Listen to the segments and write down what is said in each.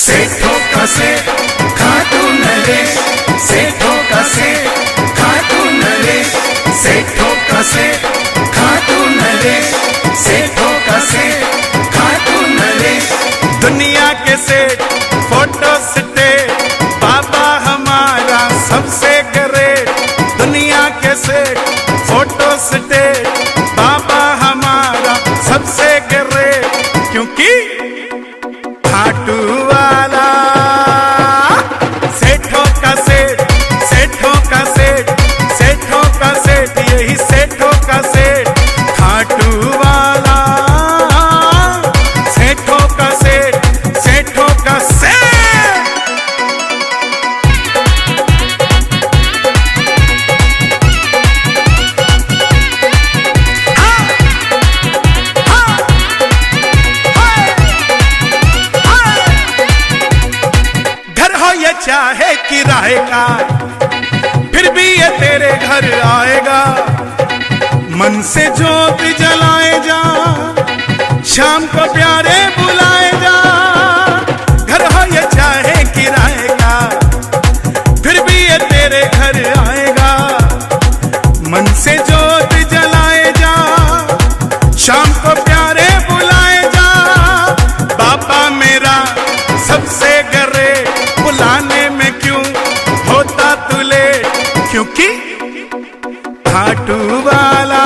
सेठों का सेठ खाटू नरेश, सेठों का सेठ खाटू नरेश, सेठों का सेठ खाटू नरेश, सेठों का सेठ खाटू नरेश। दुनिया के सेठ फोटो स्टेट, बाबा हमारा सबसे ग्रेट। दुनिया के सेठ फोटो स्टेट, बाबा हमारा सबसे ग्रेट। क्योंकि खाटू वाला सेठों का सेठ, सेठों का सेठ, सेठों का सेठ, यही सेठों का सेठ। खाटू वाला सेठों का सेठ, सेठों का सेठ। ये चाहे किराए का, फिर भी ये तेरे घर आएगा। मन से जोत जलाए जा, शाम को प्यारे बुलाए जा। घर हो ये चाहे किराए का, फिर भी ये तेरे घर आएगा। मन से जोत जलाए जा, शाम को प्यारे बुलाए जा। बाबा मेरा सबसे ग्रेट, बुलाने में क्यों होता तू लेट। क्योंकि खाटू वाला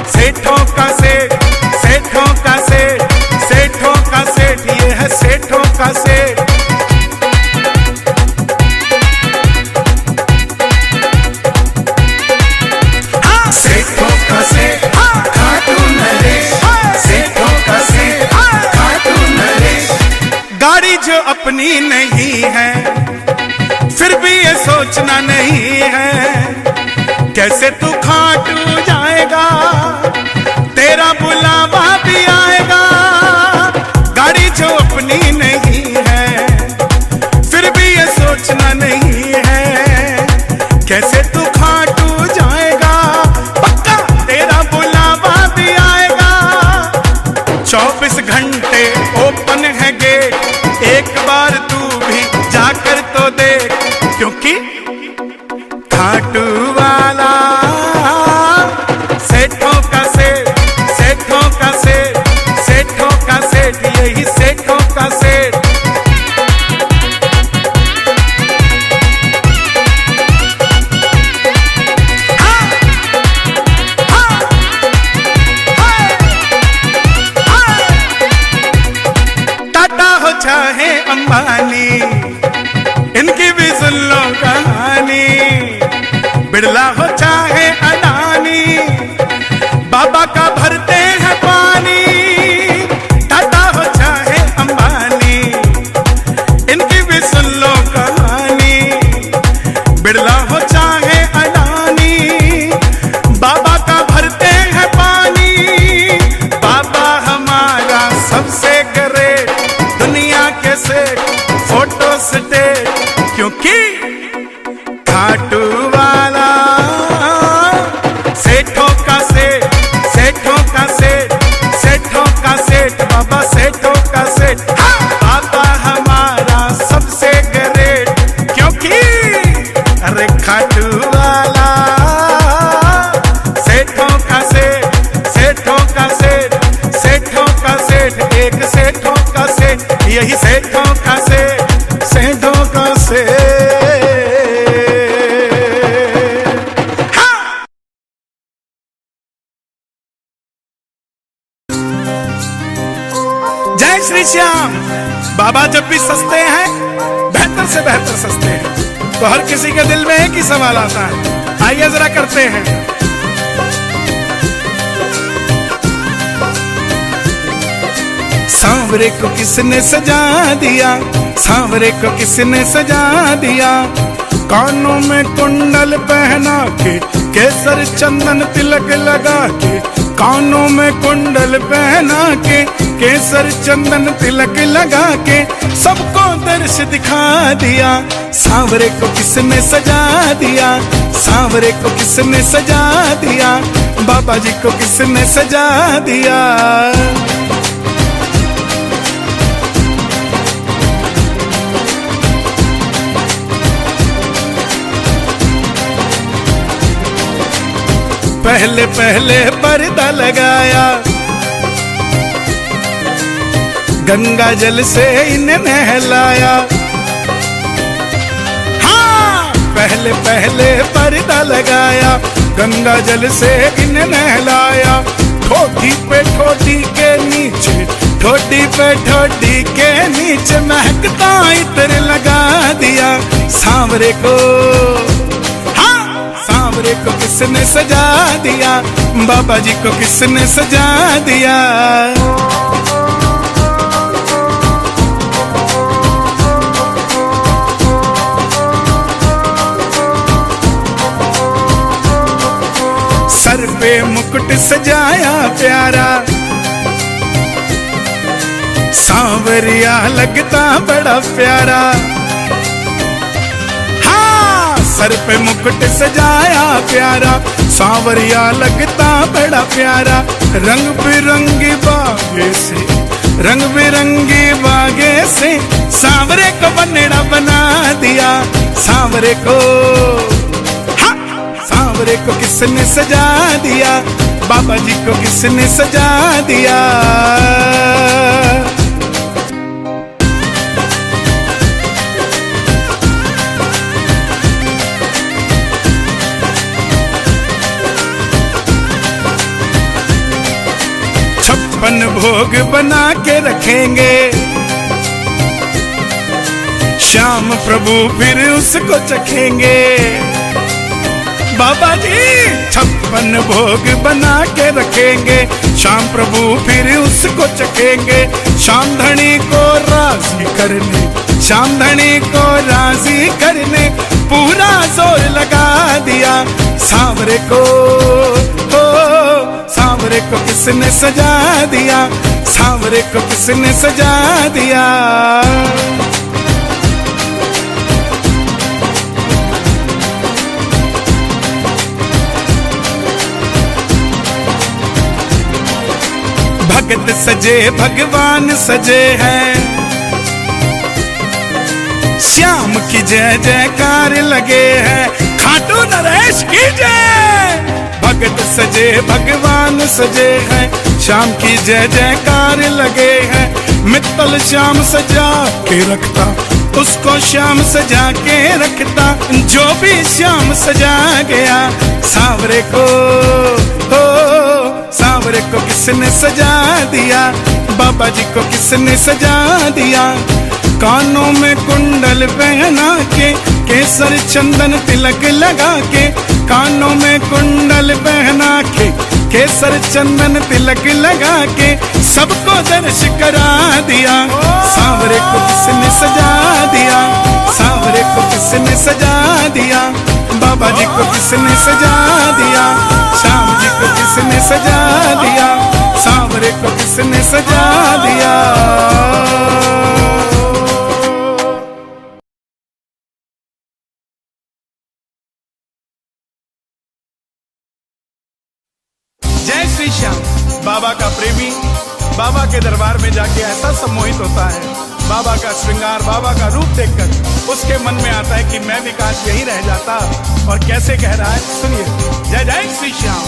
सेठों का सेठ, सेठों का सेठ, सेठों का सेठ, ये है सेठों का सेठ। सेठों का सेठ खाटू नरेश, सेठों का सेठ खाटू नरेश। गाड़ी जो अपनी नहीं है, फिर भी ये सोचना नहीं है कैसे तू खाटू जाएगा, तेरा बुलावा भी आएगा। गाड़ी जो अपनी नहीं है, फिर भी ये सोचना नहीं है कैसे तू खाटू जाएगा। पक्का तेरा बुलावा भी आएगा। 24 घंटे ओपन है गेट, एक बार तू भी जाकर तो देख। क्योंकि खाटू वाला सेठों का सेठ, सेठों का सेठ, सेठों का सेठ, यही सेठों का सेठ। टाटा हो चाहे अंबानी, इनकी भी सुन लो कहानी। बिड़ला हो चाहे अडानी, बाबा का भरते हैं पानी। टाटा हो चाहे अंबानी, इनकी भी सुन लो कहानी। बिड़ला हो चाहे अडानी, बाबा का भरते हैं पानी। बाबा हमारा सबसे ग्रेट, दुनिया के सेठ फोटो स्टेट। क्योंकि खाटू वाला सेठों का सेठ, सेठों का सेठ, सेठों का सेठ, बाबा सेठों का सेठ। बाबा हमारा सबसे ग्रेट। क्योंकि अरे खाटू वाला सेठों का सेठ, सेठों का सेठ, सेठों का सेठ, एक सेठों का सेठ, यही सेठों का सेठ, सेठों का सेठ। जय श्री श्याम। बाबा जब भी सस्ते हैं, बेहतर से बेहतर सस्ते हैं, तो हर किसी के दिल में एक ही सवाल आता है। आइए जरा करते हैं। सांवरे को किसने सजा दिया, सांवरे को किसने सजा दिया। कानों में कुंडल पहना के, केसर चंदन तिलक लगा के। कानों में कुंडल पहना के, केसर चंदन तिलक लगा के, सबको दर्श दिखा दिया। सांवरे को किसने सजा दिया, सांवरे को किसने सजा दिया। बाबा जी को किसने सजा दिया। पहले पहले पर्दा लगाया, गंगा जल से इन्हें नहलाया। हाँ, पहले पहले पर्दा लगाया, गंगा जल से इन्हें नहलाया। ठोडी पे ठोडी के नीचे, ठोडी पे ठोडी के नीचे महकता इत्र लगा दिया सांवरे को। हाँ, सांवरे को किसने सजा दिया, बाबा जी को किसने सजा दिया। सर पे मुकुट सजाया प्यारा, सांवरिया लगता बड़ा प्यारा। हाँ, सर पे मुकुट सजाया प्यारा, सांवरिया लगता बड़ा प्यारा। रंग बिरंगी बागे से, रंग बिरंगी बागे से सांवरे को बनड़ा बना दिया सांवरे को। सांवरे को किसने सजा दिया, बाबा जी को किसने सजा दिया। छप्पन भोग बना के रखेंगे, श्याम प्रभु फिर उसको चखेंगे। बाबा जी 56 भोग बना के रखेंगे, श्याम प्रभु फिर उसको चखेंगे। श्याम धनी को राजी करने, श्याम धनी को राजी करने पूरा जोर लगा दिया सांवरे को। हो सांवरे को किसने सजा दिया, सांवरे को किसने सजा दिया। भगत सजे भगवान सजे हैं, श्याम की जय जयकार लगे हैं। खाटू नरेश की जय। भगत सजे भगवान सजे हैं, श्याम की जय जयकार लगे हैं। मित्तल श्याम सजा के रखता, उसको श्याम सजा के रखता। जो भी श्याम सजा गया सांवरे को। हो सांवरे को किसने सजा दिया, बाबा जी को किसने सजा दिया। कानों में कुंडल पहना के, केसर चंदन तिलक लगा के। कानों में कुंडल पहना के, केसर चंदन तिलक लगा के सबको दर्श करा दिया। सांवरे को किसने सजा दिया, सांवरे को किसने सजा दिया। बाबा जी को किसने सजा दिया, श्याम जी को किसने सजा दिया। सांवरे को किसने सजा दिया। जय श्री श्याम। बाबा का प्रेमी बाबा के दरबार में जाके ऐसा सम्मोहित होता है, बाबा का श्रृंगार, बाबा का रूप देखकर उसके मन में आता है कि मैं भी काश यही रह जाता। और कैसे कह रहा है, सुनिए। जय जय श्री श्याम।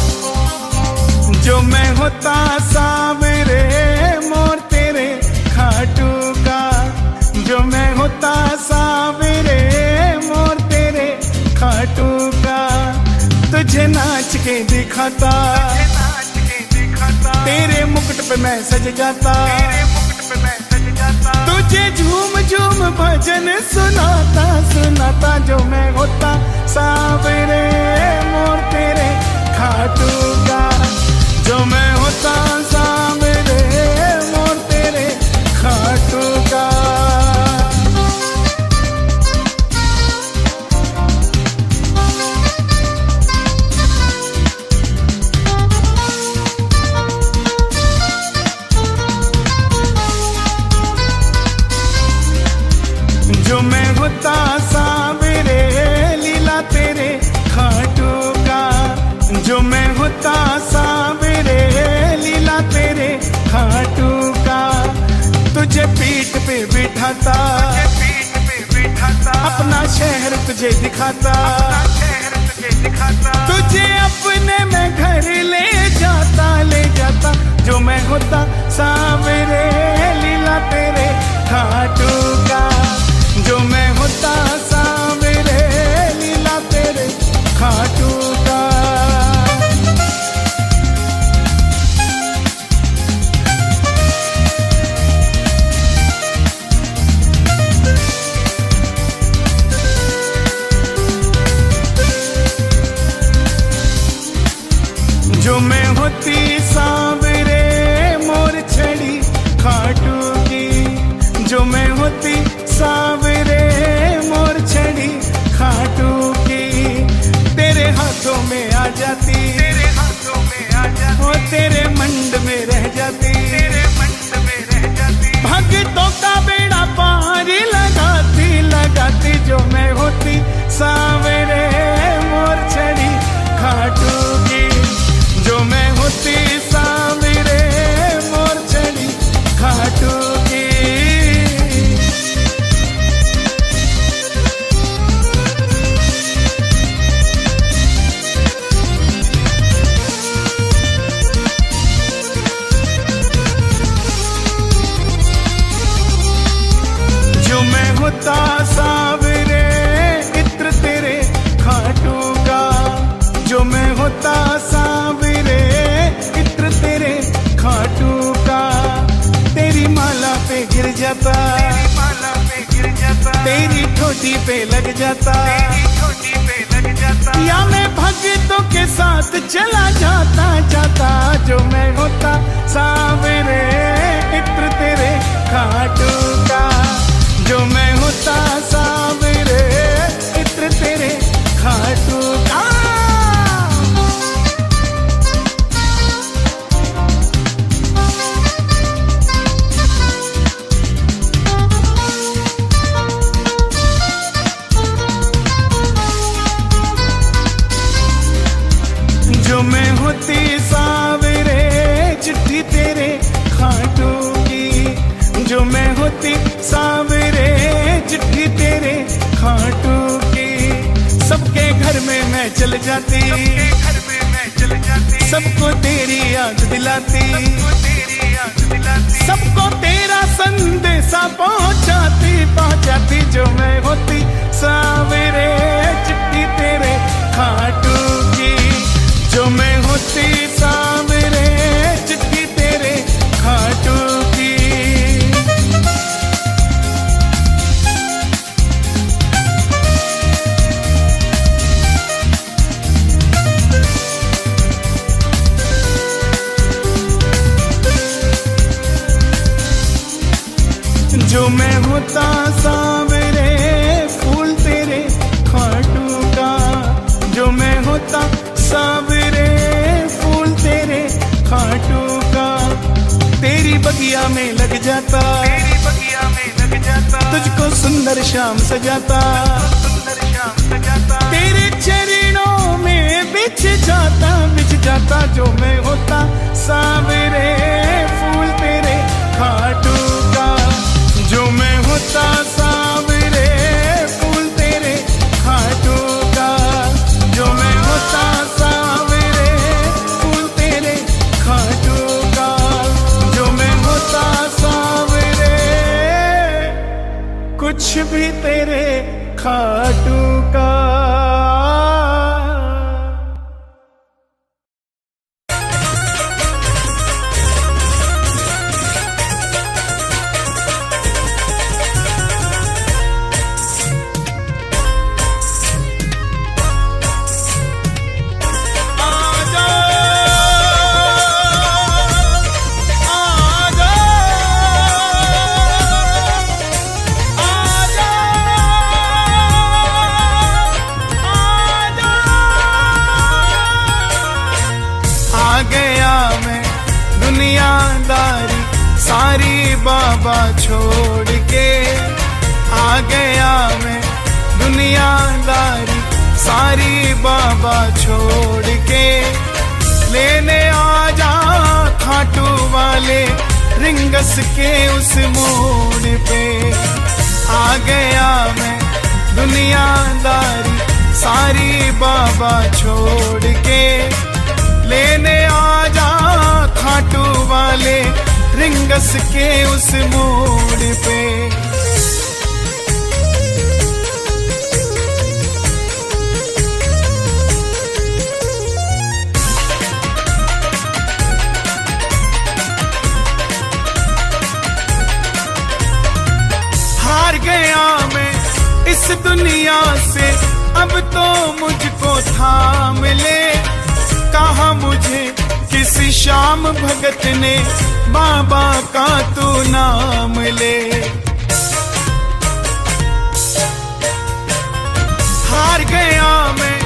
जो मैं होता सांवरे मोर तेरे खाटू का, जो मैं होता सांवरे मोर तेरे खाटू का। तुझे नाच के दिखाता, तेरे मुकुट पे मैं सज जाता। तुझे झूम झूम भजन सुनाता सुनाता। जो मैं होता सांवरे मोर तेरे खाटू का, जो मैं होता सांवरे मोर तेरे खाटू का। जो मैं होता सांवरे लीला तेरे खाटू का, जो मैं होता सांवरे लीला तेरे खाटू का। तुझे पीठ पे बिठाता, अपना शहर तुझे दिखाता। तुझे अपने में घर ले जाता जो मैं होता सांवरे लीला तेरे खाटू का, जो मैं होता सांवरे लीला तेरे खाटू का। जो मैं होती सांवरे मोर छड़ी खाटू की, जो मैं होती सांवरे मोर छड़ी खाटू की, तेरे हाथों में आ जाती, तेरे हाथों में आ जाती, वो तेरे मंड में रह जाती, तेरे मंड में रह जाती, भक्तों का बेड़ा पार लगाती जो मैं होती सांवरे मोर छड़ी खाटू की, जो मैं होती सांवरे मोर छड़ी खाटू की। जो मैं होता सांवरे इत्र तेरे खाटू का, जो मैं होता सांवरे इत्र तेरे खाटू का, तेरी माला पे गिर जाता, तेरी माला पे गिर जाता, तेरी ठोटी पे लग जाता, तेरी ठोटी पे लग जाता, या मैं भक्तों के साथ चला जाता जो मैं होता सांवरे इत्र तेरे खाटू का, जो मैं होता सांवरे इत्र तेरे खाटू का। जो मैं होती सांवरे चिट्ठी तेरे खाटू की, जो मैं होती सांवरे चिट्ठी तेरे खाटू की, सबके घर में मैं चल जाती, घर में मैं चल जाती, सबको तेरी याद दिलाती, सबको तेरा संदेशा पहुंचाती जो मैं होती सांवरे चिट्ठी तेरे खाटू की, जो मैं होती सांवरे चिट्ठी तेरे खाटू की। जो मैं होता सांवरे फूल तेरे खाटू का, जो मैं होता सांवरे फूल तेरे खाटू का, तेरी बगिया में लग जाता, तेरी बगिया में लग जाता, तुझको सुंदर शाम सजाता, सुंदर शाम सजाता, तेरे चरणों में बिछ जाता जो मैं होता सांवरे फूल तेरे खाटू का, जो मैं होता सांवरे फूल तेरे खाटू का, जो मैं होता सांवरे फूल तेरे खाटू का, जो मैं होता सांवरे कुछ भी तेरे खाटू का। दुनियादारी सारी बाबा छोड़ के आ गया मैं, दुनियादारी सारी बाबा छोड़ के, लेने आ जा खाटू वाले रिंगस के उस मोड़ पे। आ गया मैं दुनियादारी सारी बाबा छोड़ के, लेने आजा खाटू वाले रिंगस के उस मोड़ पे। हार गया मैं इस दुनिया से, अब तो मुझको थाम ले। कहा मुझे किसी श्याम भगत ने, बाबा का तू नाम ले। हार गया मैं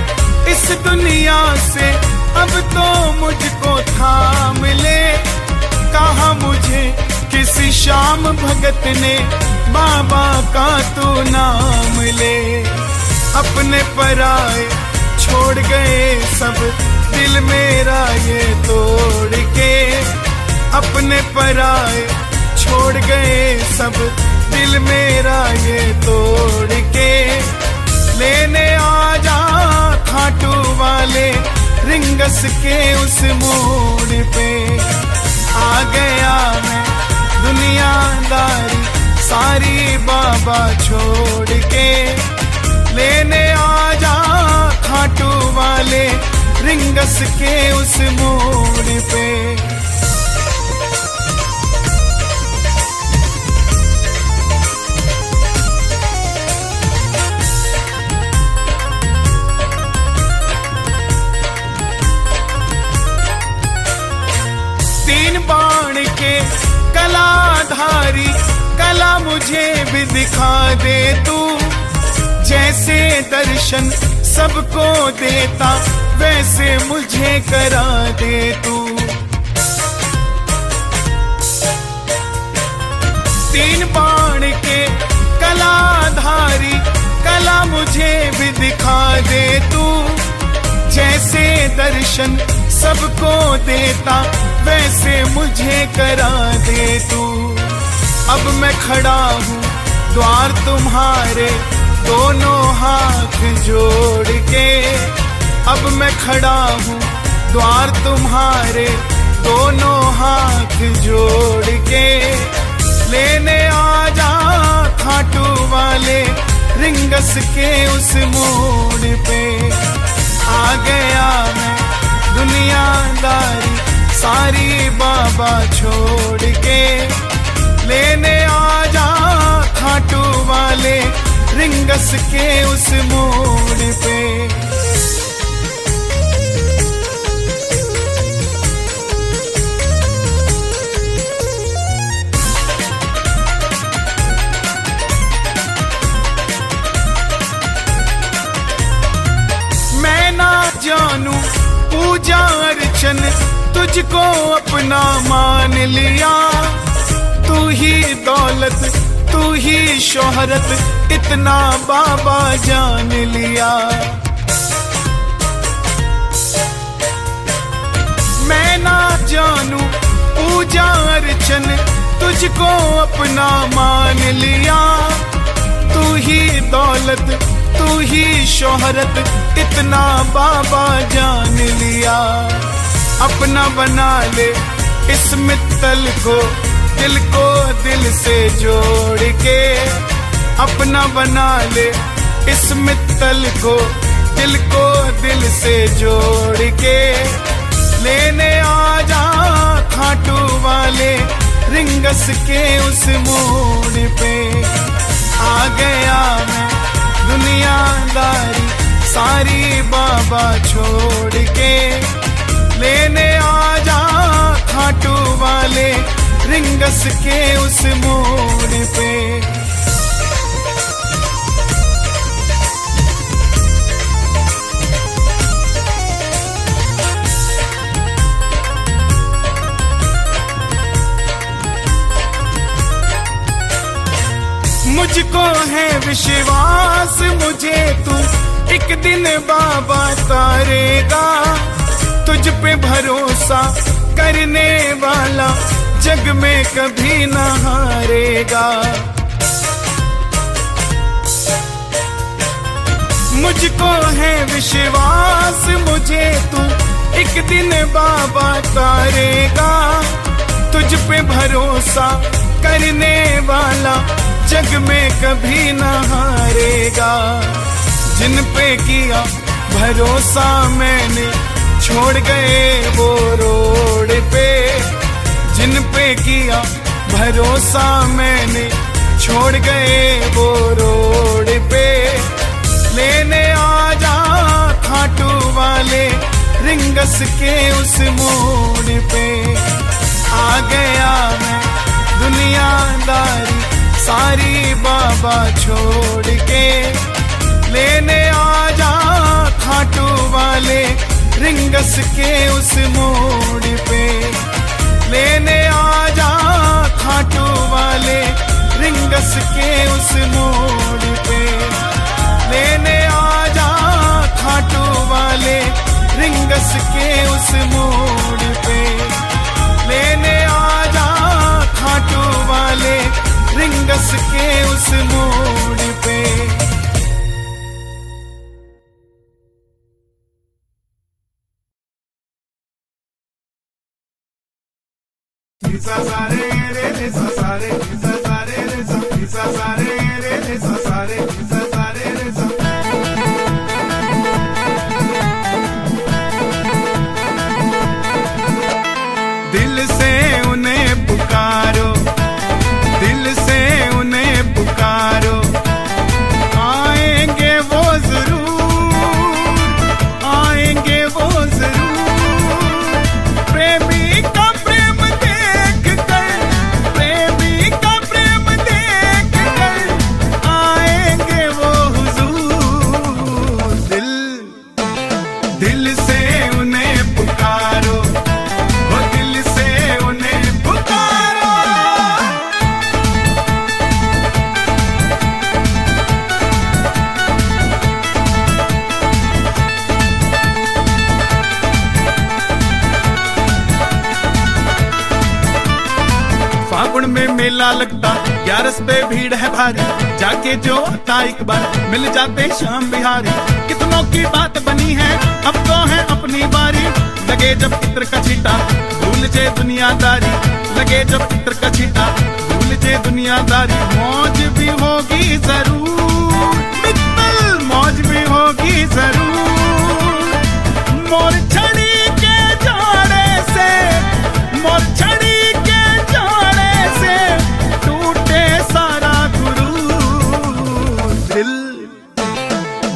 इस दुनिया से, अब तो मुझको थाम ले। कहा मुझे किसी श्याम भगत ने, बाबा का तू नाम ले। अपने पराए छोड़ गए सब, दिल मेरा ये तोड़ के। अपने पराए छोड़ गए सब, दिल मेरा ये तोड़ के। लेने आजा खाटू वाले रिंगस के उस मोड़ पे। आ गया मैं दुनियादारी सारी बाबा छोड़ के, लेने आजा खाटू वाले रिंगस के उस मोड़ पे। तीन बाण के कलाधारी, कला मुझे भी दिखा दे तू। जैसे दर्शन सबको देता, वैसे मुझे करा दे तू। तीन बाण के कलाधारी, कला मुझे भी दिखा दे तू। जैसे दर्शन सबको देता, वैसे मुझे करा दे तू। अब मैं खड़ा हूँ द्वार तुम्हारे, दोनों हाथ जोड़ के। अब मैं खड़ा हूँ द्वार तुम्हारे, दोनों हाथ जोड़ के। लेने आजा खाटू वाले रिंगस के उस मोड़ पे। आ गया मैं दुनियादारी सारी बाबा छोड़ के, लेने आजा खाटू वाले रिंगस के उस मोड़ पे। मैं ना जानू पूजा अर्चन, तुझको अपना मान लिया। तू ही दौलत, तू ही शोहरत, इतना बाबा जान लिया। मैं ना जानू पूजा अर्चन, तुझको अपना मान लिया। तू ही दौलत, तू ही शोहरत, इतना बाबा जान लिया। अपना बना ले इस मित्तल को, दिल को दिल से जोड़ के। अपना बना ले इस मित्तल को, दिल को दिल से जोड़ के। लेने आजा खाटू वाले रिंगस के उस मोड़ पे। आ गया मैं दुनियादारी सारी बाबा छोड़ के, लेने आजा खाटू वाले रिंगस के उस मोड़ पे। मुझको है विश्वास, मुझे तू एक दिन बाबा तारेगा। तुझ पे भरोसा करने वाला जग में कभी न हारेगा। मुझ मुझको है विश्वास मुझे तू एक दिन बाबा तारेगा। तुझ पे भरोसा करने वाला जग में कभी न हारेगा। जिन पे किया भरोसा मैंने छोड़ गए वो रोड पे। जिन पे किया भरोसा मैंने छोड़ गए वो रोड पे। लेने आ जा खाटू वाले रिंगस के उस मोड़ पे। आ गया मैं दुनियादारी सारी बाबा छोड़ के। लेने आ जा खाटू वाले रिंगस के उस मोड़ पे। लेने आ जा खाटू वाले रिंगस के उस मोड़ पे। लेने आ जा खाटू वाले रिंगस के उस मोड़ पे। लेने आ जा खाटू वाले रिंगस के उस मोड़ पे। सा सारे रे रे सा सारे सा सारे रे सा सारे रे रे सा सारे सा सारे रे सा। दिल से उन्हें पुकारो, दिल से उन्हें पुकारो, आएंगे वो जरूर, आएंगे वो जरूर। प्रेमी का प्रेम देख कर, प्रेमी का प्रेम देख कर आएंगे वो हुजूर। दिल दिल से उन्हें पुकारो, वो दिल से उन्हें पुकारो। फागुन में मेला लगता, ग्यारस पे भीड़ है भारी। जाके जो आता एक बार मिल जाते श्याम बिहारी। कितनों की बात बनी है अब तो है अपनी बारी। लगे जब इत्र का छीटा भूल जे दुनियादारी। लगे जब इत्र का छीटा भूल जे दुनियादारी। मौज भी होगी जरूर मित्तल, मौज भी होगी जरूर। मोर छड़ी के जोड़े से, मोर छड़ी के जोड़े से टूटे सारा गुरूर। दिल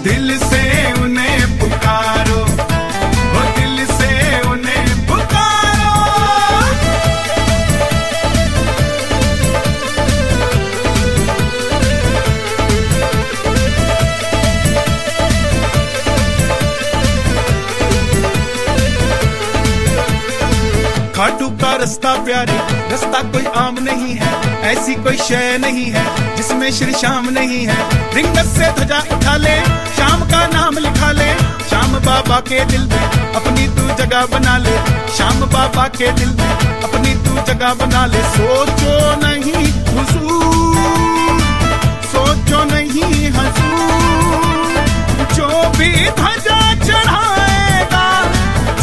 दिल से उन्हें पुकारो, वो दिल से उन्हें पुकारो। खाटू का रास्ता प्यारे, रास्ता कोई आम नहीं है। ऐसी कोई शय नहीं है जिसमें श्री श्याम नहीं है। रिंगस से ध्वजा उठा ले, श्याम का नाम लिखा ले। श्याम बाबा के दिल में अपनी तू जगह बना ले। श्याम बाबा के दिल में अपनी तू जगह बना ले। सोचो नहीं हुजूर, सोचो नहीं हुजूर। जो भी ध्वजा चढ़ाएगा,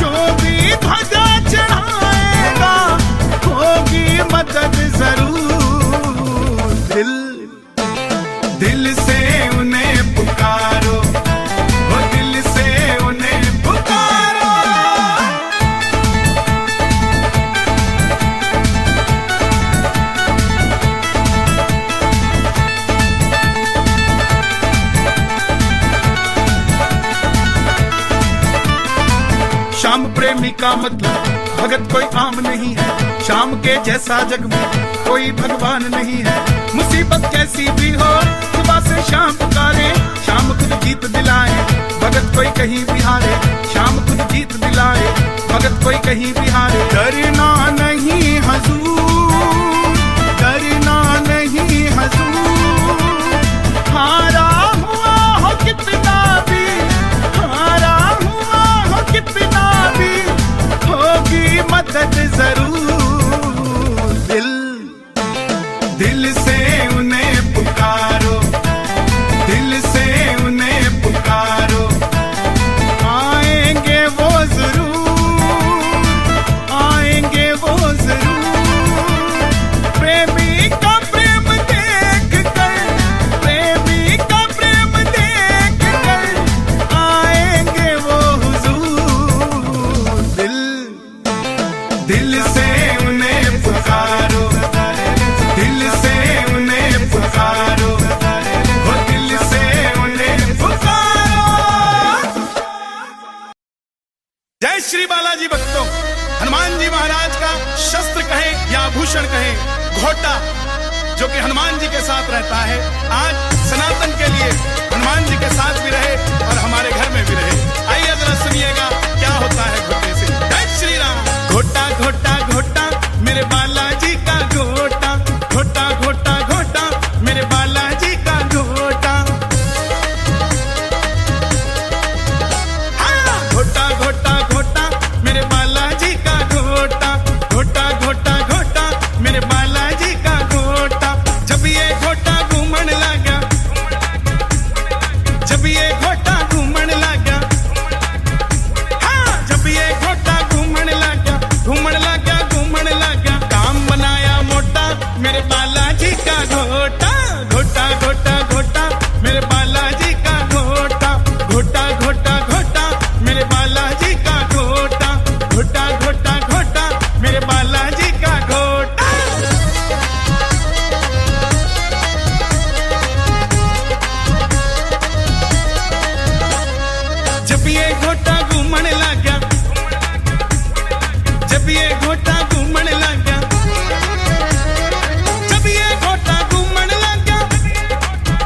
जो भी ध्वजा चढ़ाएगा होगी मदद जरूर। दिल दिल से उन्हें पुकारो, वो दिल से उन्हें पुकारो। श्याम प्रेमी का मतलब भगत कोई आम नहीं है। श्याम के जैसा जग में कोई भगवान नहीं है। मुसीबत कैसी भी हो सुबह से श्याम पुकारे। श्याम खुद जीत दिलाए, भगत कोई कहीं भी हारे। श्याम खुद जीत दिलाए, भगत कोई कहीं भी हारे। डरना नहीं हुजूर, डरना नहीं हुजूर। हारा हुआ हो कितना भी, हारा हुआ हो कितना भी होगी मदद जरूर। दिल दिल से उन्हें पुकारो, दिल से उन्हें पुकारो। हनुमान जी के साथ रहता है, आज सनातन के लिए हनुमान जी के साथ भी रहे और हमारे घर में भी रहे। आइए जरा सुनिएगा क्या होता है घोटे से। जय श्री राम। घोटा घोटा घोटा मेरे बालाजी का घोटा, घोटा घोटा घोटा मेरे बालाजी का घोटा। हाँ, घोटा घोटा घोटा मेरे बालाजी का घोटा, घोटा घोटा घोटा मेरे बालाजी का घोटा। जब ये घोटा घूमने लगा, जब ये घोटा घूमने लगा, हाँ, जब ये घोटा घूमने लगा, घूमने लगा, घूमने लगा, काम बनाया मोटा मेरे बालाजी का घोटा, घोटा घोटा घोटा मेरे बालाजी का घोटा, घोटा घोटा घोटा मेरे बालाजी का घोटा, घोटा घोटा घोटा मेरे बालाजी का घोटा। जब ये घोटा घूमने लगा, जब ये घोटा घूमने लगा, जब ये घोटा घूमने लगा,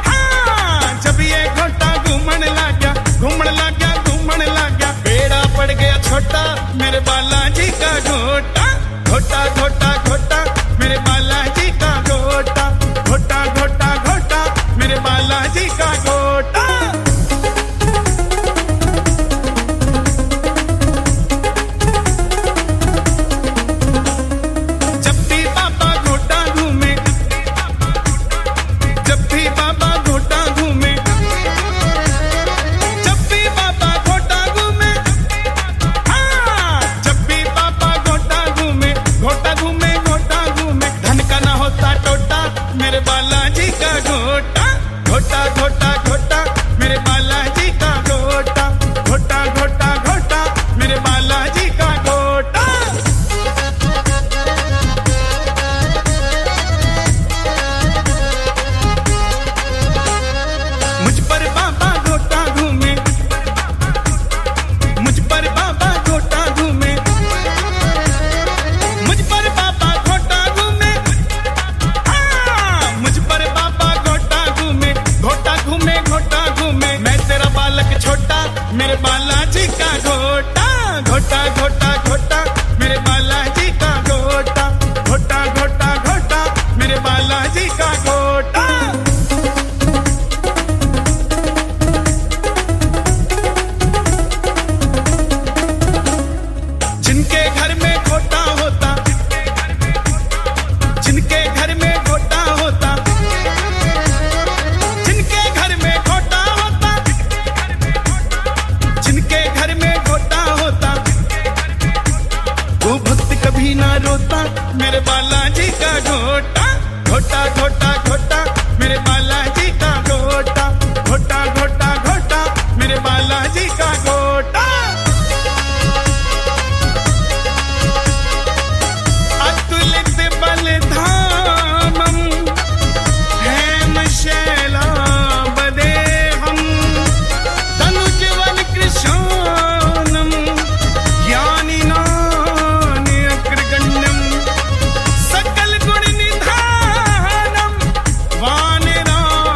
हाँ, जब ये घोटा घूमने लगा, घूमने लगा, घूमने लगा, बेड़ा पड़ गया छोटा मेरे बालाजी का घोटा, घोटा घोटा घोटा मेरे बालाजी का घोटा, घोटा घोटा घोटा मेरे बालाजी का घोटा। जब भी बाबा घोटा घूमे, जब भी बाबा घोटा घूमे, जब भी बाबा घोटा घूमे, हाँ, जब भी बाबा घोटा घूमे, घोटा घूमे, घोटा घूमे, धन का ना होता टोटा मेरे बालाजी का घोटा, घोटा घोटा घोटा मेरे बालाजी का घोटा, घोटा घोटा घोटा मेरे बालाजी का घोटा। मुझ पर बाबा घोटा घूमे, मुझ पर बाबा घोटा घूमे, मुझ पर बाबा घोटा घूमे, हाँ, मुझ पर बाबा घोटा घूमे, घोटा घूमे, घोटा घूमे, मैं तेरा बालक छोटा मेरे बालाजी का घोटा, घोटा घोटा घोटा मेरे बालाजी का घोटा, घोटा घोटा घोटा मेरे बालाजी का घोटा। जिनके घर में घोटा होता, जिनके घर में घोटा होता, जिनके घर में घोटा होता, जिनके घर में घोटा होता, वो भक्त कभी ना रोता मेरे बालाजी का घोटा, घोटा घोटा घोटा मेरे बालाजी का घोटा, घोटा घोटा घोटा मेरे बालाजी का घोटा। अतुलित बलधामं हेमशैलावदेहं तनुजवल कृशानं ज्ञानिनान्यग्रगण्यं सकल गुण निधानं वानराणामधीशं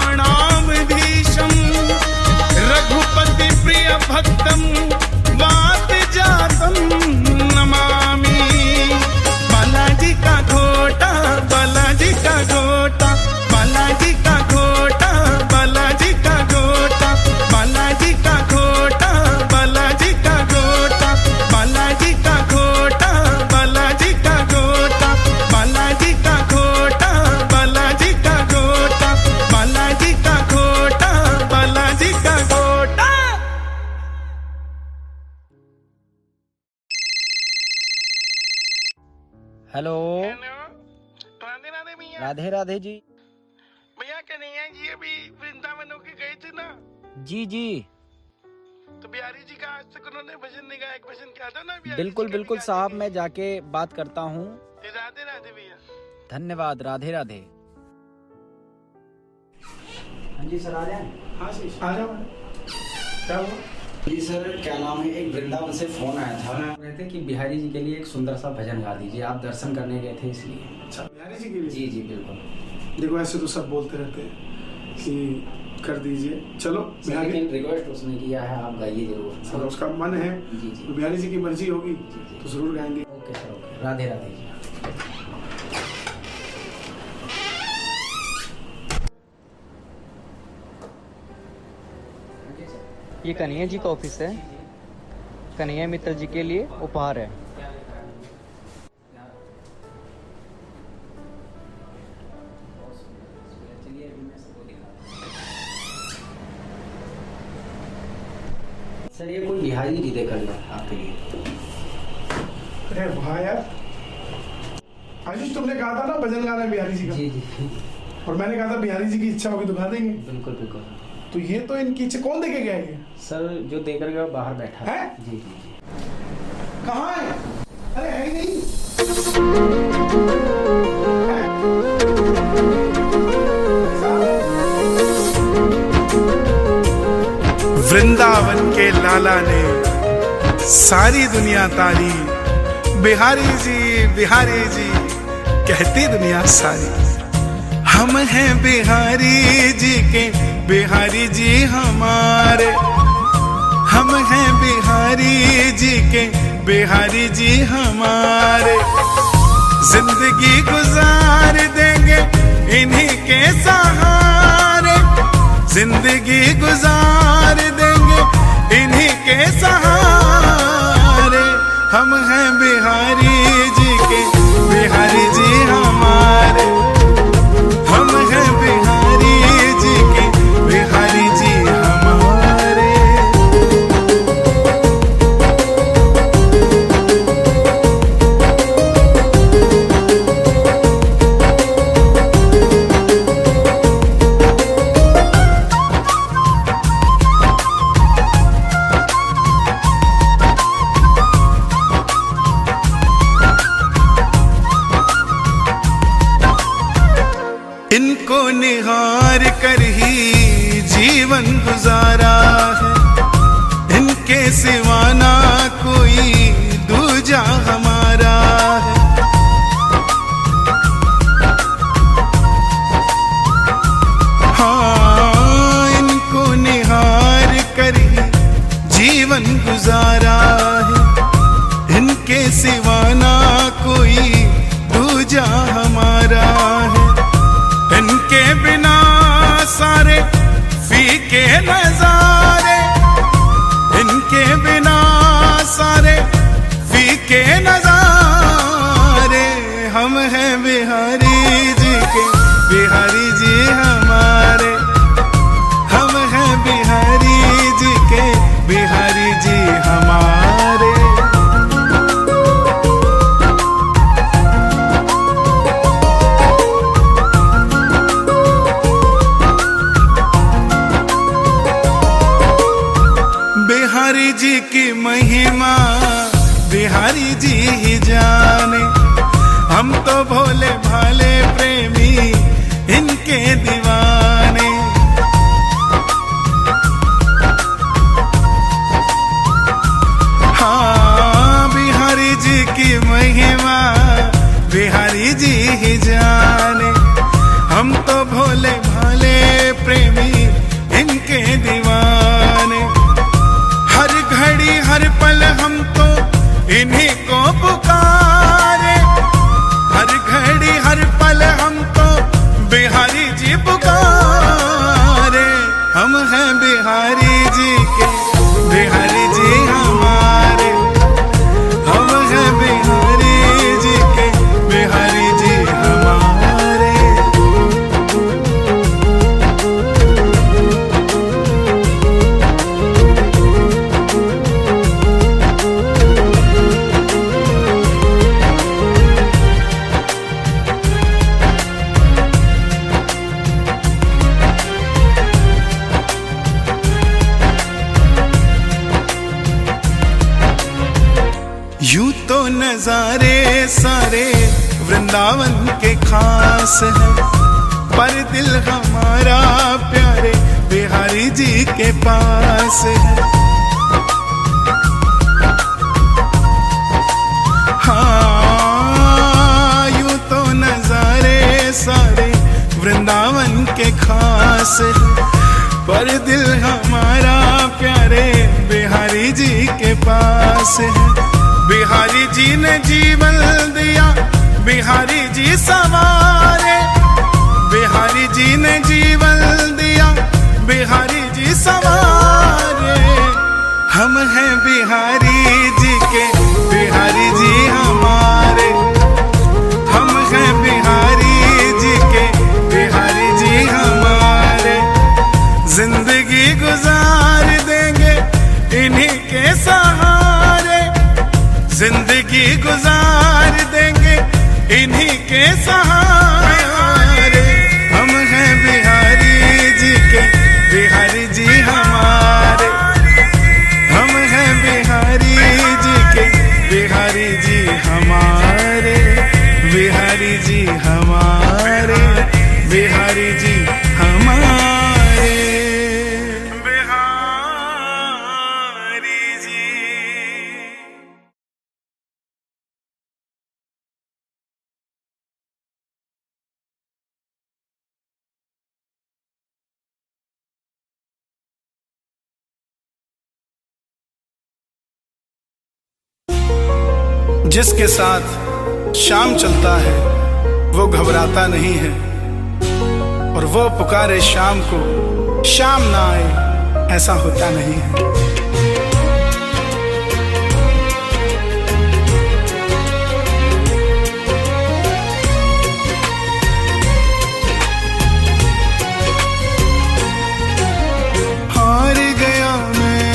रघुपति प्रिय भक्तं वात जातं नमामि। बालाजी का घोटा, बालाजी का घोटा, बालाजी का घोटा, बालाजी का घोटा, बालाजी का घोटा, बालाजी का घोटा, बालाजी का घोटा, बालाजी का घोटा, बालाजी का घोटा, बालाजी का घोटा, बालाजी का घोटा, बालाजी का घोटा। हेलो, राधे राधे भैया। राधे राधे जी। भैया कन्हैया जी अभी वृंदावन होके गए थे ना, जी जी, तो बिहारी जी का आज तक उन्होंने भजन नहीं गाया, एक भजन गा दो ना बिहारी बिल्कुल जी का बिल्कुल भी गा साहब, देंगे। मैं जाके बात करता हूँ। राधे राधे भैया। धन्यवाद, राधे राधे। हाँ जी सर, आ जाए। हाँ शीश आ जाओ। क्या हुआ? जी सर, क्या नाम है, एक वृंदावन से फोन आया था, कहते कि बिहारी जी के लिए एक सुंदर सा भजन गा दीजिए, आप दर्शन करने गए थे इसलिए। अच्छा, बिहारी जी के लिए? जी जी बिल्कुल। देखो ऐसे तो सब बोलते रहते हैं कि कर दीजिए, चलो बिहारी, लेकिन रिक्वेस्ट उसने किया है आप गाइए जरूर सर उसका मन है, जी जी तो बिहारी जी की मर्जी होगी तो जरूर गाएंगे। Okay sir, okay, Radhe Radhe ji. ये कन्हैया जी का ऑफिस है। कन्हैया मित्तल जी के लिए उपहार है। सर ये कोई बिहारी जी देकर गया आपके लिए। अरे वाह यार, आशीष तुमने कहा था ना भजन गाना है बिहारी जी का, जी जी और मैंने कहा था बिहारी जी की इच्छा होगी तो गा देंगे। बिल्कुल बिल्कुल। तो ये तो इनकी इच्छा कौन देके गया ये? सर जो देकर गया बाहर बैठा है? जी जी जी। कहाँ है? अरे है ही नहीं। वृंदावन के लाला ने सारी दुनिया तारी, बिहारी जी कहती दुनिया सारी। हम हैं बिहारी जी के, बिहारी जी हमारे। हम हैं बिहारी जी के, बिहारी जी हमारे। जिंदगी गुजार देंगे इन्हीं के सहारे, जिंदगी गुजार देंगे इन्हीं के सहारे। हम हैं बिहारी जी के, बिहारी जी हमारे। हम हैं बिहारी जी के, बिहारी जी हमारे। इनको निहार कर ही जीवन गुजारा है, इनके सिवा ना कोई दूजा हमारा है। हाँ, इनको निहार कर ही जीवन गुजारा है, इनके सिवा ना कोई दूजा हमारा है। इनके बिना सारे फीके नजारे, इनके बिना सारे फीके नजारे। हम हैं बिहारी जी के, बिहारी जी हमारे। हम हैं बिहारी जी के, बिहारी जी हमारे। बिहारी जी की महिमा बिहारी जी ही जाने। हम तो भोले भाले प्रेमी इनके दीवाने। हाँ, बिहारी जी की महिमा बिहारी जी ही जाने। हम तो भोले भाले प्रेमी इनके दीवाने। हर घड़ी हर पल हम तो इन्हीं को पुकारे, हर घड़ी हर पल हम तो बिहारी जी पुकारे। हम हैं बिहारी जी के, बिहारी जी हमारे। हम हैं बिहारी जी के, बिहारी जी हमारे। यूं तो नजारे सारे वृंदावन के खास है, पर दिल हमारा प्यारे बिहारी जी के पास है। हाँ, यूं तो नजारे सारे जान के खास है, पर दिल हमारा प्यारे बिहारी जी के पास है। बिहारी जी ने जीवन दिया, बिहारी जी सवारे, बिहारी जी ने जीवन दिया, बिहारी जी सवारे। हम हैं बिहारी जी के, बिहारी जी हमारे, हम हैं बिहारी जी के, बिहारी जी हमारे। जिंदगी गुजार देंगे इन्हीं के सहारे, जिंदगी गुजार देंगे इन्हीं के सहारे। हम हैं बिहारी जी के, बिहारी जी हमारे, हम हैं बिहारी जी के, बिहारी जी हमारे, बिहारी जी हमारे, बिहारी जी हमारे, बिहारी जी। जिसके साथ शाम चलता है वो घबराता नहीं है, और वो पुकारे शाम को शाम ना आए ऐसा होता नहीं है। हार गया मैं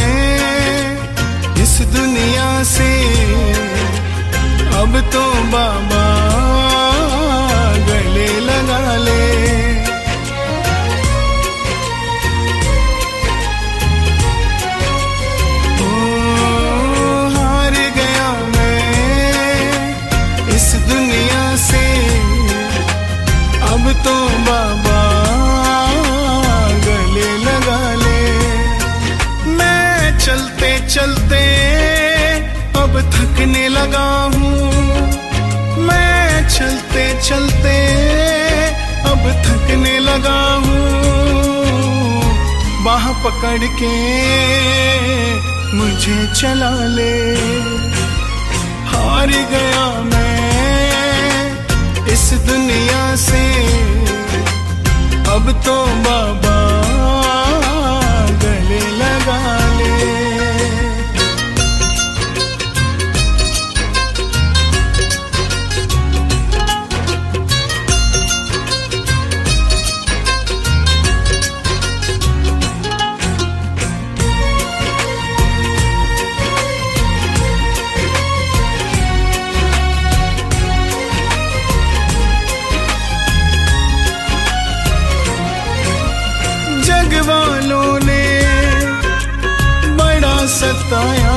इस दुनिया से, अब तो बाबा गले लगा ले। ओ, हार गया मैं इस दुनिया से, अब तो बाबा गले लगा ले। मैं चलते चलते अब थकने लगा हूँ, मैं चलते चलते अब थकने लगा हूँ। बाह पकड़ के मुझे चला ले। हार गया मैं इस दुनिया से, अब तो बाबा गले लगा ले। वालों ने बड़ा सताया,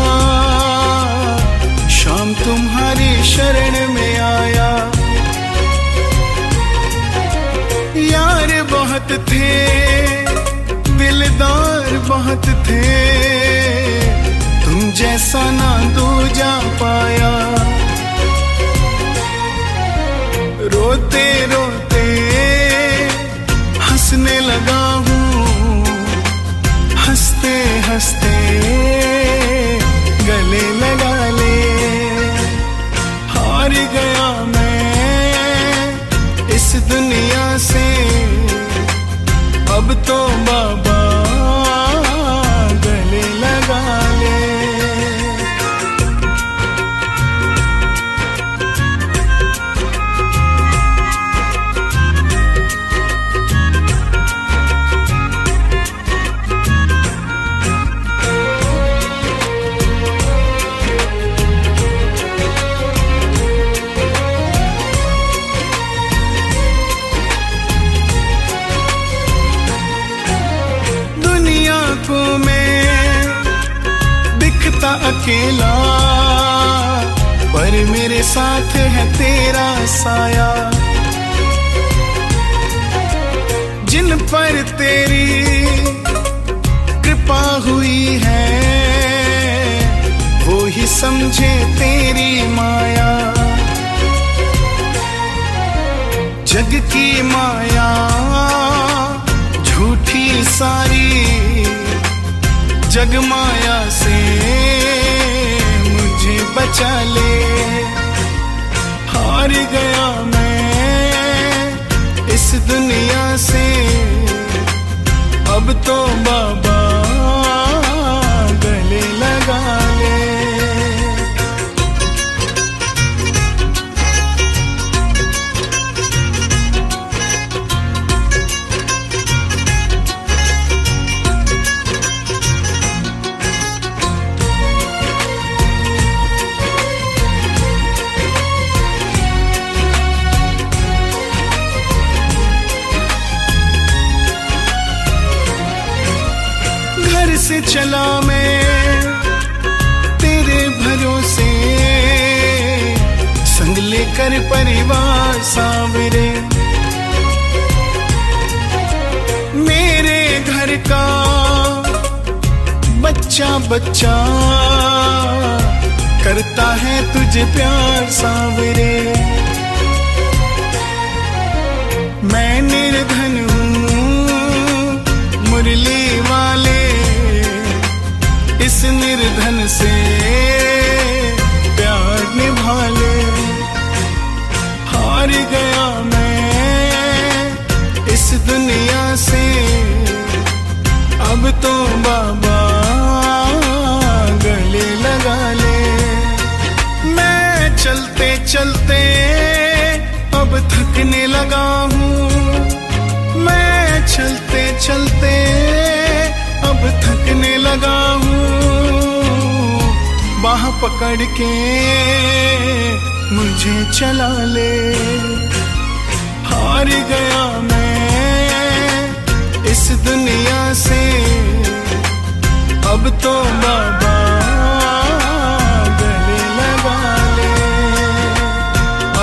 शाम तुम्हारी शरण में आया। यार बहुत थे, दिलदार बहुत थे, तुम जैसा ना दूजा पाया। रोते रोते हंसने लगा हूँ, हंसते हंसते गले लगा ले। हार गया मैं इस दुनिया से, अब तो बाबा गले लगा ले। अकेला, पर मेरे साथ है तेरा साया। जिन पर तेरी कृपा हुई है, वो ही समझे तेरी माया। जग की माया जग माया से मुझे बचा ले। हार गया मैं इस दुनिया से, अब तो बाबा गले लगा ले। घर से चला मैं तेरे भरोसे, संग लेकर परिवार सांवरे। मेरे घर का बच्चा बच्चा करता है तुझे प्यार सांवरे। मैं निर्धन हूँ मुरली वाले, इस निर्धन से प्यार निभा ले। हार गया मैं इस दुनिया से, अब तो बाबा गले लगा ले। मैं चलते चलते अब थकने लगा हूँ, मैं चलते चलते अब थकने लगा हूँ। बाह पकड़ के मुझे चला ले। हार गया मैं इस दुनिया से, अब तो बाबा गले लगा ले।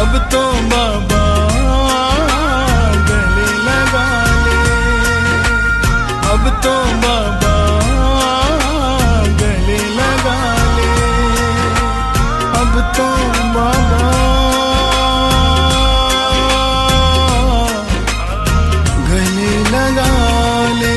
अब तो बाबा गले लगा ले। अब तो बाबा गले लगा ले। अब तो बाबा गले लगा ले।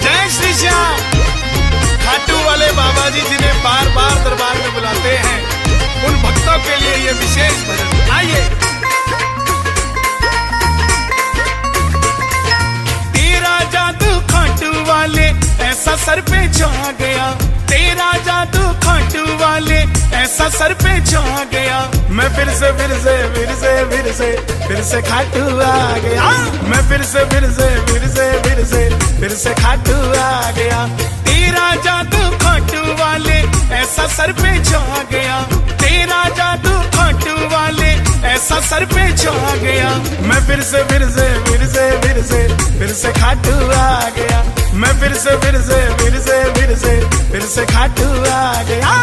जय श्री श्याम। खाटू वाले बाबा जी जिन्हें बार बार दरबार में बुलाते हैं, उन भक्तों के लिए ये विशेष भजन। आइए। तेरा जादू खाटू वाले ऐसा सर पे छा गया, तेरा जादू खाटू वाले ऐसा सर पे छा गया। मैं फिर से फिर से फिर से फिर से फिर से खाटू आ गया। मैं फिर से फिर से फिर से फिर से फिर से खाटू आ गया। तेरा जादू खाटू वाले ऐसा सर पे छा गया, तेरा जादू खाटू वाले ऐसा सर पे छा गया। मैं फिर से फिर से फिर से फिर से फिर से खाटू आ गया। मैं फिर से फिर से फिर से फिर से फिर से खाटू आ गया।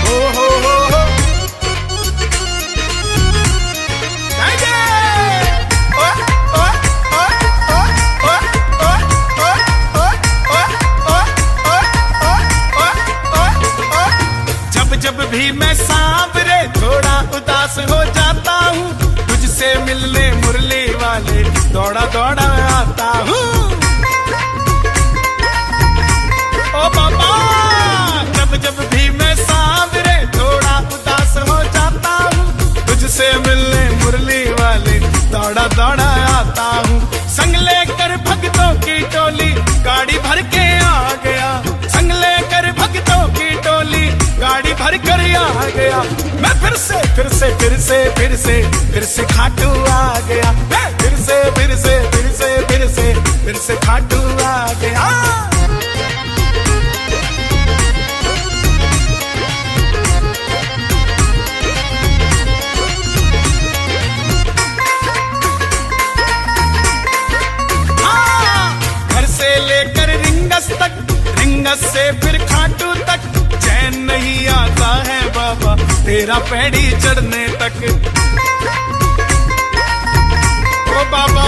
हो हो जब भी मैं सांवरे थोड़ा उदास हो जाता हूँ, तुझसे मिलने मुरली वाले दौड़ा दौड़ा आता हूँ। ओ बाबा, जब भी मैं सांवरे थोड़ा उदास हो जाता हूँ, तुझसे मिलने मुरली वाले दौड़ा दौड़ा आता हूँ। संग लेकर भक्तों की टोली गाड़ी भर के आ गया, संग लेकर भक्तों की टोली गाड़ी भर कर आ गया। मैं फिर से फिर से फिर से फिर से फिर से खाटू आ गया। मैं फिर से फिर से फिर से फिर से फिर से खाटू आ गया। घर से लेकर रिंगस तक, रिंगस से फिर खाटू तक, चैन नहीं आता है बाबा तेरा पैड़ी चढ़ने तक। ओ बाबा,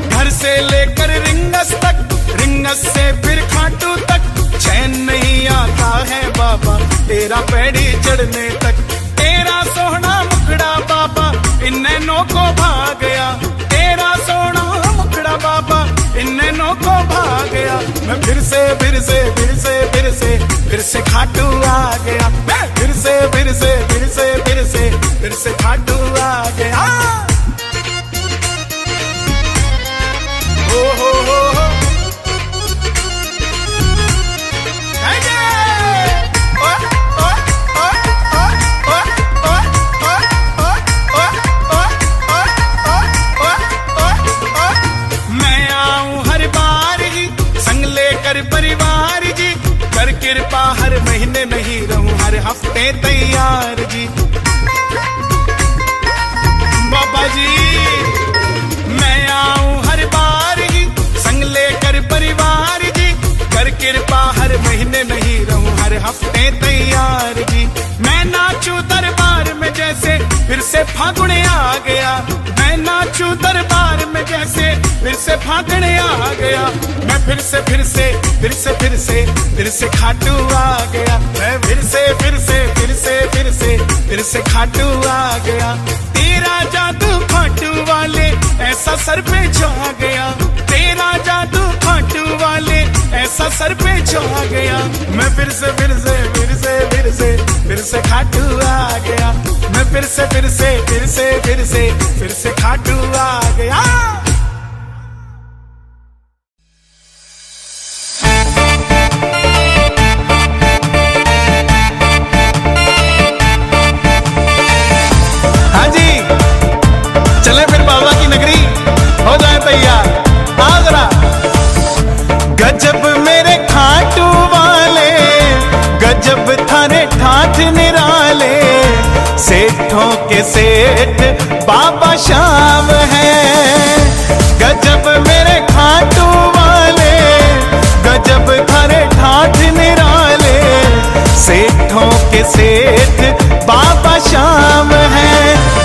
घर से लेकर रिंगस तक, रिंगस नस से फिर खाटू तक चैन नहीं आता है बाबा तेरा पैड़ी चढ़ने तक। तेरा सोहना मुखड़ा बाबा इन नैनों को भा गया, तेरा सोहना मुखड़ा बाबा इन नैनों को भा गया। मैं फिर से फिर से फिर से फिर से फिर से खाटू आ गया, मैं फिर से फिर से फिर से फिर से फिर से खाटू आ गया। ओ हो परिवार जी कर कृपा हर महीने नहीं रहूं हर हफ्ते तैयार जी। बाबा जी मैं आऊं हर बार ही संग लेकर परिवार जी कर कृपा हर महीने नहीं रहूं हर हफ्ते तैयार जी। मैं नाचूं दरबार में जैसे फिर से फागुन आ गया, मैं नाचूं दरबार में जैसे फिर से फागुन आ गया। मैं फिर से फिर से फिर से फिर से फिर से खाटू आ गया, मैं फिर से फिर से फिर से फिर से फिर से खाटू आ गया। तेरा जादू खाटू वाले ऐसा सर पे छा गया, तेरा जादू खाटू वाले ऐसा सर पे छा गया। मैं फिर से फिर से फिर से फिर से फिर से खाटू आ गया, मैं फिर से फिर से फिर से फिर से फिर से खाटू आ गया। चले फिर बाबा की नगरी हो जाए तैयार, आगरा। गजब मेरे खाटू वाले गजब थारे ठाठ निराले, सेठों के सेठ बाबा श्याम है। गजब मेरे खाटू वाले गजब थारे ठाठ निराले, सेठों के सेठ बाबा श्याम है।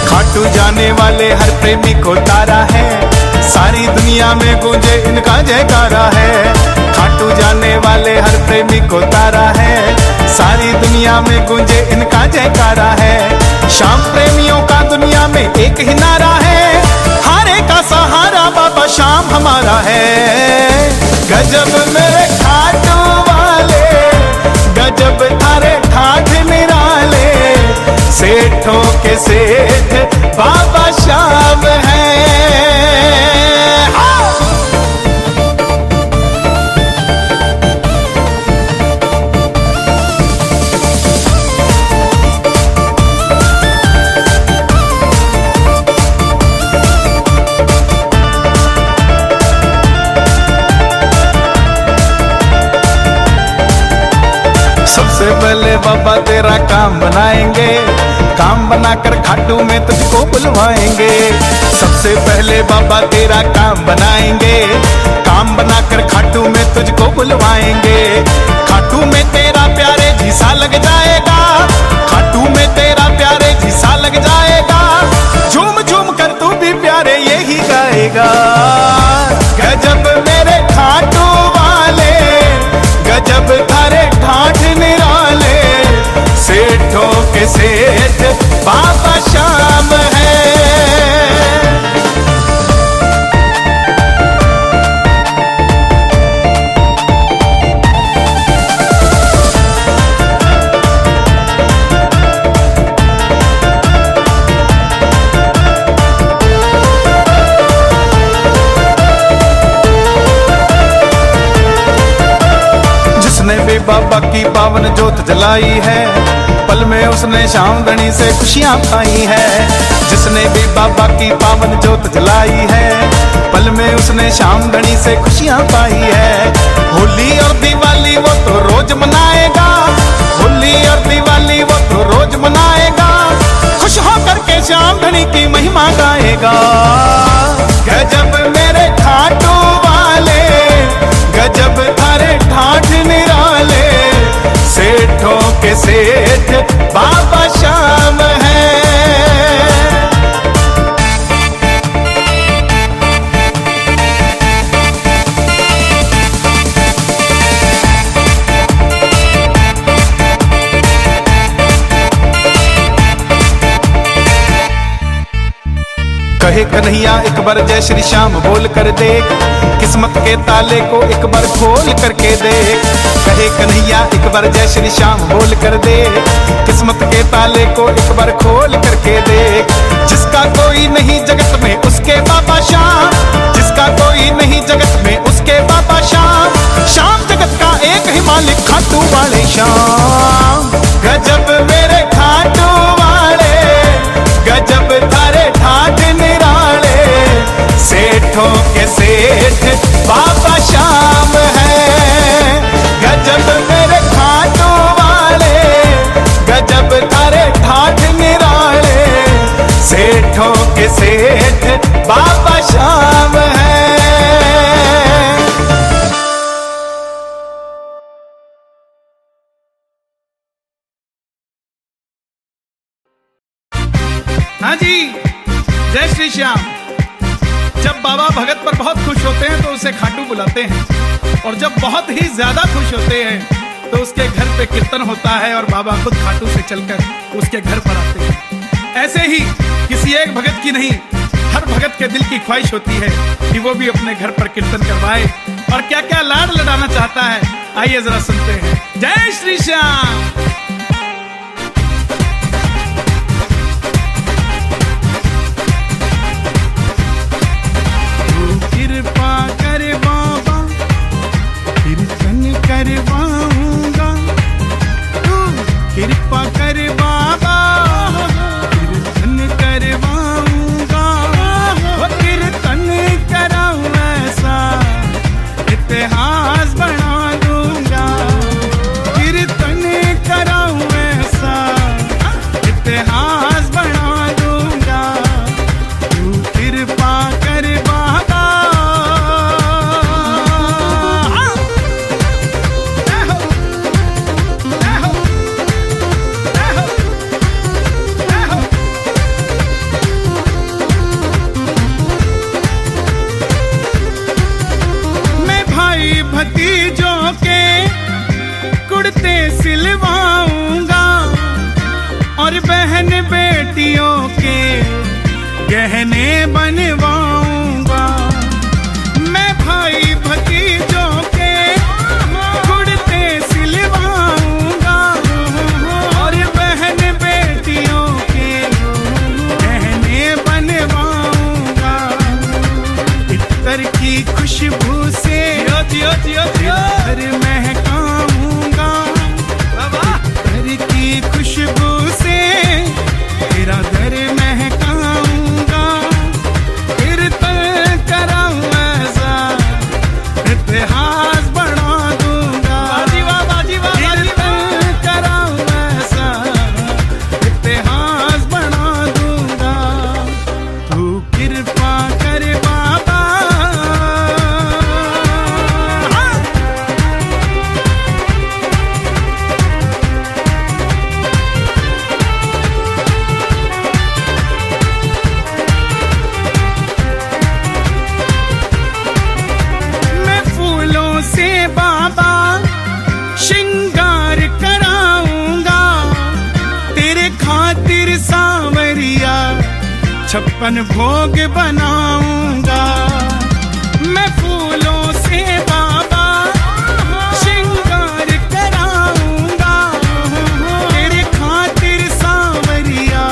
खाटू जाने वाले हर प्रेमी को तारा है, सारी दुनिया में गूंजे इनका जयकारा है। खाटू जाने वाले हर प्रेमी को तारा है, सारी दुनिया में गूंजे इनका जयकारा है। श्याम प्रेमियों का दुनिया में एक ही नारा है, हारे का सहारा बाबा श्याम हमारा है। गजब मेरे खाटू वाले गजब थारे ठाठ निराले, सेठों के सेठ बाबा श्याम है। सबसे पहले बाबा तेरा काम बनाएंगे, काम बनाकर खाटू में तुझको बुलवाएंगे। सबसे पहले बाबा तेरा काम बनाएंगे, काम बनाकर खाटू में तुझको बुलवाएंगे। खाटू में तेरा प्यारे झीसा लग जाएगा, खाटू में तेरा प्यारे झीसा लग जाएगा। झूम झूम कर तू भी प्यारे यही गाएगा। गजब मेरे खाटू वाले गजब थारे ठाठ निराले, सेठों के सेठ बाबा श्याम है। जिसने भी बाबा की पावन जोत जलाई है, पल में उसने श्याम धनी से खुशियां पाई है। जिसने भी बाबा की पावन जोत जलाई है, पल में उसने श्याम धनी से खुशियां पाई है। होली और दिवाली वो तो रोज मनाएगा, होली और दिवाली वो तो रोज मनाएगा। खुश होकर के श्याम धनी की महिमा गाएगा। गजब मेरे खाटू वाले गजब थारे ठाठ निराले, सेठों के सेठ बाबा श्याम है। कहे कन्हैया एक बार जय श्री श्याम बोल कर देख, किस्मत के ताले को एक बार खोल करके देख। कहे कन्हैया एक बार जय श्री श्याम बोल कर देख, किस्मत के ताले को एक बार खोल करके देख। जिसका कोई नहीं जगत में उसके बाबा श्याम, जिसका कोई नहीं जगत में उसके बाबा श्याम। श्याम जगत का एक ही मालिक खाटू वाले श्याम। गजब मेरे खाटू वाले, गजब थारे ठाठ निराले, सेठों के सेठ बाबा श्याम है। गजब मेरे खाटू वाले, गजब थारे ठाठ निराले, सेठों के सेठ बाबा श्याम है। हाँ जी, जय श्री श्याम। जब बाबा भगत पर बहुत खुश होते हैं तो उसे खाटू बुलाते हैं, और जब बहुत ही ज्यादा खुश होते हैं तो उसके घर पे कीर्तन होता है और बाबा खुद खाटू से चलकर उसके घर पर आते हैं। ऐसे ही किसी एक भगत की नहीं, हर भगत के दिल की ख्वाहिश होती है कि वो भी अपने घर पर कीर्तन करवाए, और क्या क्या लाड लड़ाना चाहता है। आइए जरा सुनते हैं। जय श्री श्याम। कृपा कर बाबा कीर्तन करवाऊंगा, तू कृपा कर बाबा कीर्तन करवाऊंगा। वो कीर्तन कराऊं ऐसा इतिहास बना दूंगा, कीर्तन कराऊं ऐसा इतिहास बना दूंगा। तू कृपा कर बाबा। भतीजों के कुर्ते सिलवाऊंगा, और बहन बेटियों के गहने बनवाऊंगा। मैं भाई भतीजों के कुर्ते सिलवाऊंगा, और बहन बेटियों के गहने बनवाऊंगा। इत्तर की खुशबू से घर महकाऊंगा, घर की खुशबू से तेरा घर महकाऊंगा। कीर्तन कराऊं ऐसा इतिहास बना दूंगा, कीर्तन कराऊं ऐसा इतिहास बना दूंगा। तू कृपा कर बाबा। से बाबा श्रृंगार कराऊंगा, तेरे खातिर सांवरिया 56 भोग बनाऊंगा। मैं फूलों से बाबा श्रृंगार कराऊंगा, तेरे खातिर सांवरिया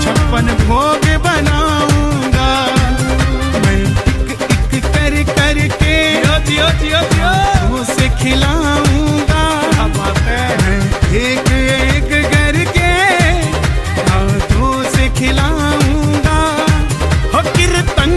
56 भोग बनाऊंगा। मैं एक एक कर करके उसे खिलाऊंगा, मैं एक एक करके हाथों से खिलाऊंगा। हो कीर्तन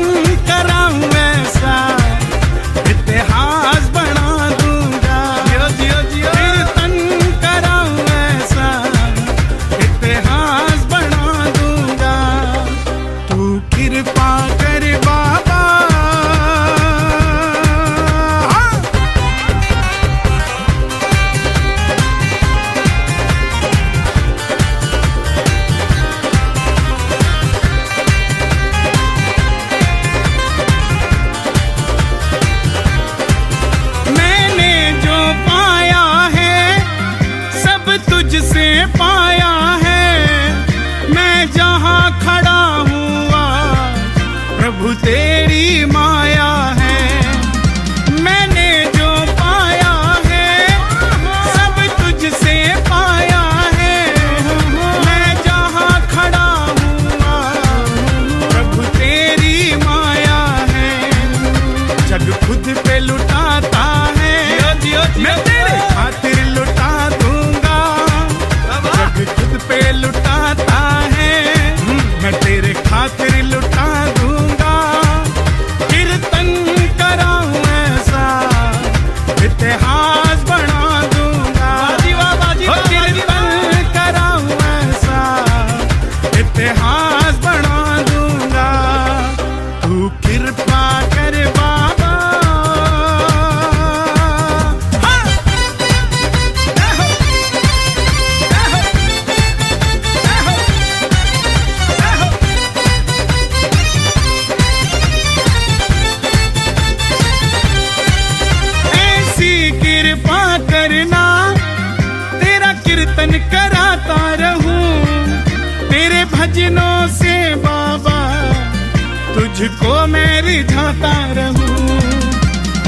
तुझको मैं रिझाता रहूं,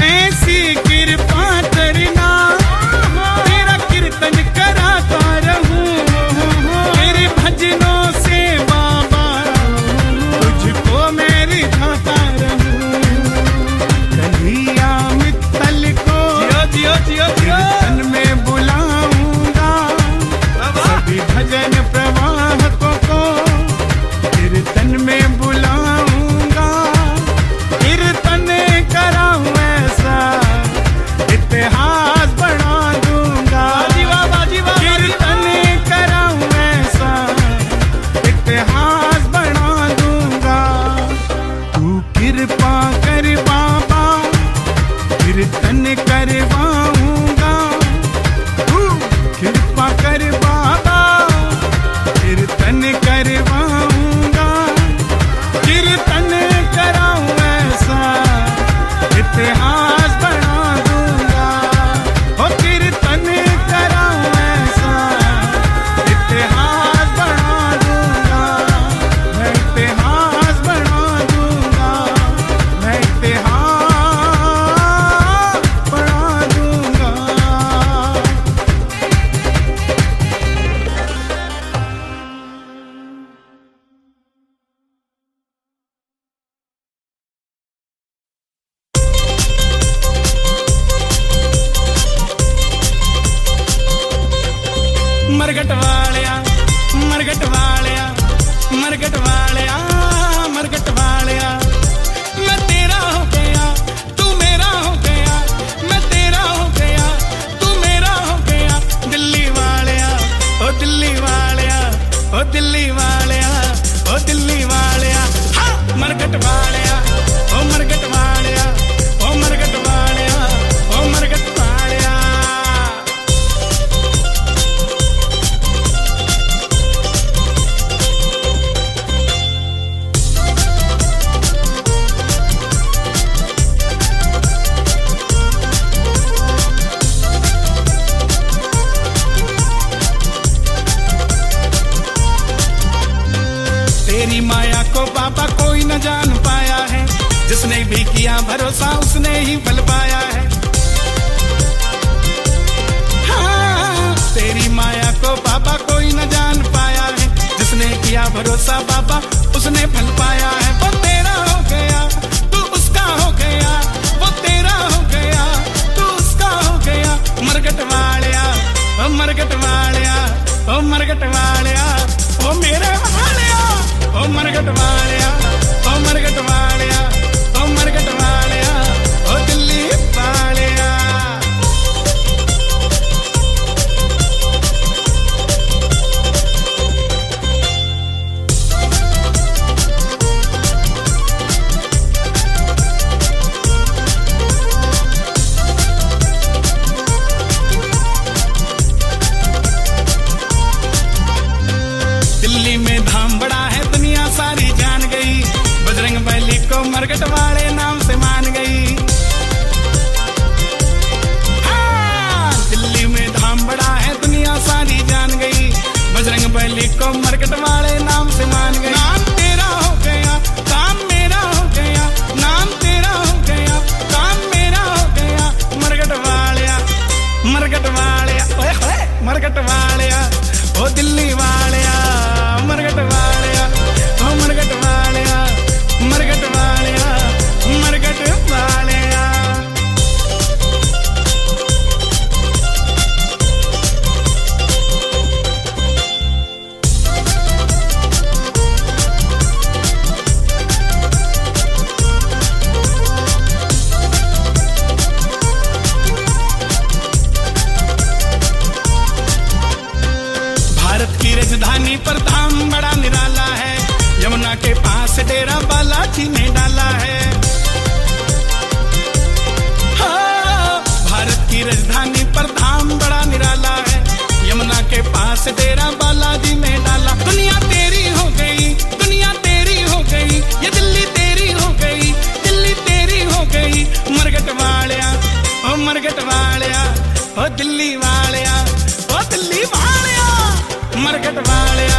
ऐसी कृपा करना, तेरा कीर्तन कराता रहूं, तेरे भजनों से बाबा तुझको मैं रिझाता रहूं। कन्हैया मित्तल को जियो जियो जियो कीर्तन में बुलाऊंगा, सभी भजन प्रवाहकों को कीर्तन में बुलाऊंगा, कीर्तन कराऊं ऐसा इतिहास बना दूंगा, कीर्तन कराऊं ऐसा इतिहास बना दूंगा। तू कृपा कर बाबा कीर्तन करवाऊंगा, तू कृपा कर बाबा कीर्तन करवाऊंगा, कीर्तन कराऊं ऐसा इतिहास बना दूंगा, ओ कीर्तन कराऊं ऐसा इतिहास बना दूंगा, मैं इतिहास बना दूंगा, मैं इतिहास बना दूंगा। मरगट वालिया मरगट वालिया मरगट वालिया मरगट वालिया, मैं तेरा हो गया तू मेरा हो गया, मैं तेरा हो गया तू मेरा हो गया, दिल्ली वालिया ओ दिल्ली वालिया ओ दिल्ली वालिया ओ दिल्ली वालिया, हाँ मरगट वालिया ओ मरगट वालिया ओ मरगट वालिया ओ मरगट वालिया। तेरी माया को पापा कोई न जान पाया है, जिसने भी किया भरोसा उसने ही फल पाया है। हाँ, तेरी माया को पापा कोई न जान पाया है, जिसने किया भरोसा पापा उसने फल पाया है। वो तेरा हो गया तू उसका हो गया, वो तेरा हो गया तू उसका हो गया, मरगट वालिया ओ मरगट वालिया ओ मरगट वालिया ओ मेरे वालिया ओ मरगट वालिया ओ मरगट वालिया ओ मरगट वालिया ओ दिल्ली वालिया। दिल्ली में धाम बड़ा है दुनिया सारी जान गई, बजरंग बली को मरगट वाले नाम से मान गई। हाँ, दिल्ली में धाम बड़ा है दुनिया सारी जान गई, बजरंग बली को मरगट वाले नाम से मान गई। नाम तेरा हो गया काम मेरा हो गया, नाम तेरा हो गया काम मेरा हो गया, मरगट वालिया मरगट वालिया ओए होए मरगट वालिया ओ दिल्ली वालिया मरगट वालिया ओ मरगट वालिया मरगट वालिया मरगट वालिया। भारत की राजधानी पर धाम बड़ा निराला है, यमुना के पास डेरा बालाजी ने डाला है। हाँ, भारत की राजधानी पर धाम बड़ा निराला है, यमुना के पास डेरा बालाजी ने डाला। दुनिया तेरी हो गई दुनिया तेरी हो गई, ये दिल्ली तेरी हो गई दिल्ली तेरी हो गई, मरगट वालिया ओ मरगट वालिया ओ दिल्ली वालिया ओ दिल्ली वालिया मरगट वालिया।